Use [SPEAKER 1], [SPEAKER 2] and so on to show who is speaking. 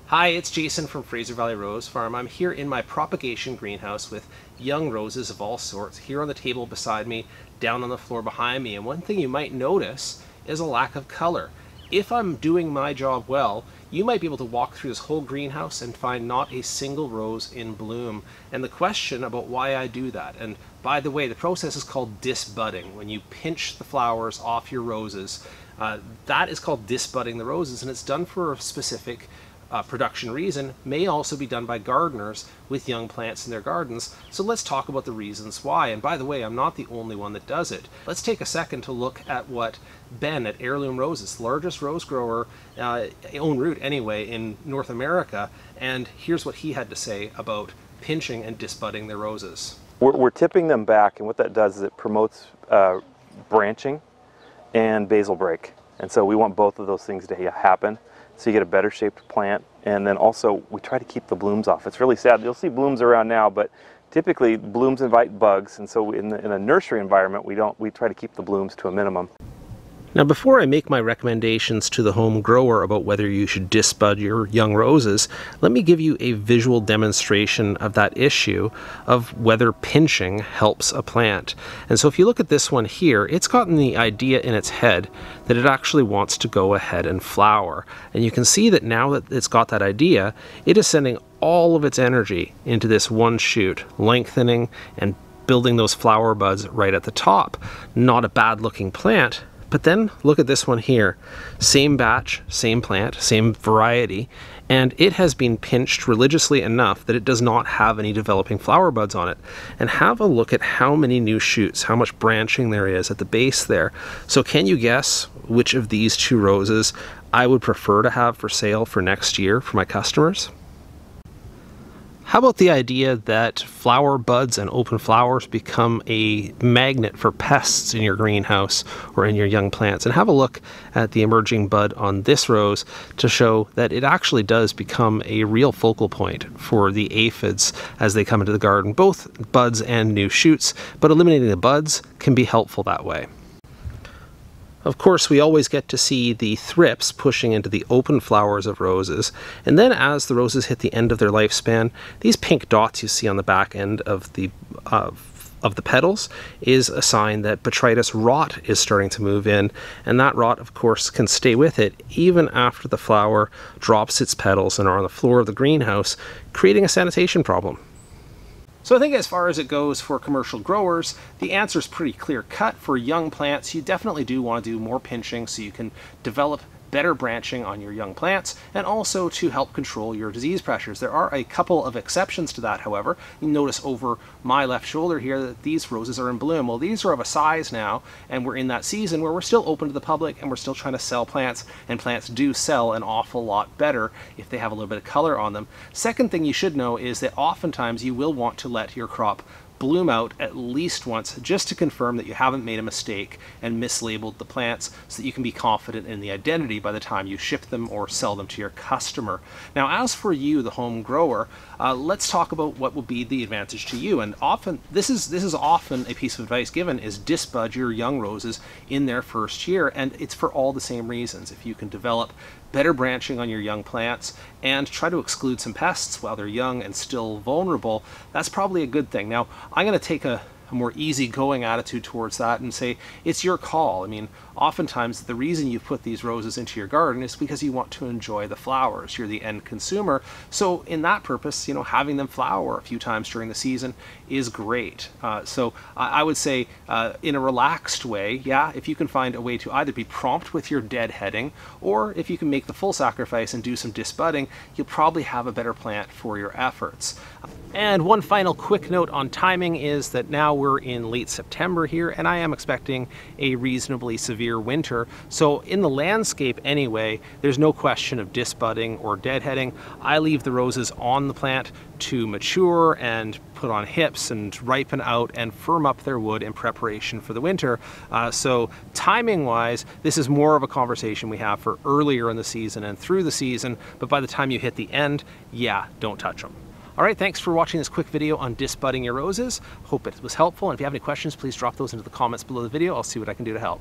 [SPEAKER 1] Hi, it's Jason from Fraser Valley Rose Farm. I'm here in my propagation greenhouse with young roses of all sorts, here on the table beside me, down on the floor behind me. And one thing you might notice is a lack of color. If I'm doing my job well, you might be able to walk through this whole greenhouse and find not a single rose in bloom. And the question about why I do that, and by the way, the process is called disbudding. When you pinch the flowers off your roses, that is called disbudding the roses, and it's done for a specific production reason. May also be done by gardeners with young plants in their gardens. So let's talk about the reasons why. And by the way, I'm not the only one that does it. Let's take a second to look at what Ben at Heirloom Roses, the largest rose grower, own root anyway, in North America, and here's what he had to say about pinching and disbudding their roses.
[SPEAKER 2] We're tipping them back, and what that does is it promotes branching and basal break. And so we want both of those things to happen, so you get a better shaped plant. And then also we try to keep the blooms off. It's really sad. You'll see blooms around now, but typically blooms invite bugs, and so in a nursery environment we try to keep the blooms to a minimum.
[SPEAKER 1] Now, before I make my recommendations to the home grower about whether you should disbud your young roses, let me give you a visual demonstration of that issue of whether pinching helps a plant. And so if you look at this one here, it's gotten the idea in its head that it actually wants to go ahead and flower. And you can see that now that it's got that idea, it is sending all of its energy into this one shoot, lengthening and building those flower buds right at the top. Not a bad looking plant. But then look at this one here, same batch, same plant, same variety, and it has been pinched religiously enough that it does not have any developing flower buds on it. And have a look at how many new shoots, how much branching there is at the base there. So can you guess which of these two roses I would prefer to have for sale for next year for my customers? How about the idea that flower buds and open flowers become a magnet for pests in your greenhouse or in your young plants? And have a look at the emerging bud on this rose to show that it actually does become a real focal point for the aphids as they come into the garden, both buds and new shoots, but eliminating the buds can be helpful that way. Of course, we always get to see the thrips pushing into the open flowers of roses, and then as the roses hit the end of their lifespan, these pink dots you see on the back end of the petals is a sign that botrytis rot is starting to move in, and that rot, of course, can stay with it even after the flower drops its petals and are on the floor of the greenhouse, creating a sanitation problem. So I think as far as it goes for commercial growers, the answer is pretty clear cut. For young plants, you definitely do want to do more pinching so you can develop better branching on your young plants, and also to help control your disease pressures. There are a couple of exceptions to that, however. You notice over my left shoulder here that these roses are in bloom. Well, these are of a size now, and we're in that season where we're still open to the public and we're still trying to sell plants, and plants do sell an awful lot better if they have a little bit of color on them. Second thing you should know is that oftentimes you will want to let your crop bloom out at least once just to confirm that you haven't made a mistake and mislabeled the plants, so that you can be confident in the identity by the time you ship them or sell them to your customer. Now, as for you, the home grower, let's talk about what will be the advantage to you. And often, this is often a piece of advice given, is disbud your young roses in their first year, and it's for all the same reasons. If you can develop better branching on your young plants and try to exclude some pests while they're young and still vulnerable, that's probably a good thing. Now, I'm going to take a more easygoing attitude towards that and say it's your call. I mean, oftentimes the reason you put these roses into your garden is because you want to enjoy the flowers. You're the end consumer. So in that purpose, you know, having them flower a few times during the season is great. So I would say in a relaxed way, yeah, if you can find a way to either be prompt with your deadheading, or if you can make the full sacrifice and do some disbudding, you'll probably have a better plant for your efforts. And one final quick note on timing is that now we're in late September here, and I am expecting a reasonably severe winter. So in the landscape anyway, there's no question of disbudding or deadheading. I leave the roses on the plant to mature and put on hips and ripen out and firm up their wood in preparation for the winter. So timing wise, this is more of a conversation we have for earlier in the season and through the season, but by the time you hit the end, yeah, don't touch them. All right, thanks for watching this quick video on disbudding your roses. Hope it was helpful, and if you have any questions, please drop those into the comments below the video. I'll see what I can do to help.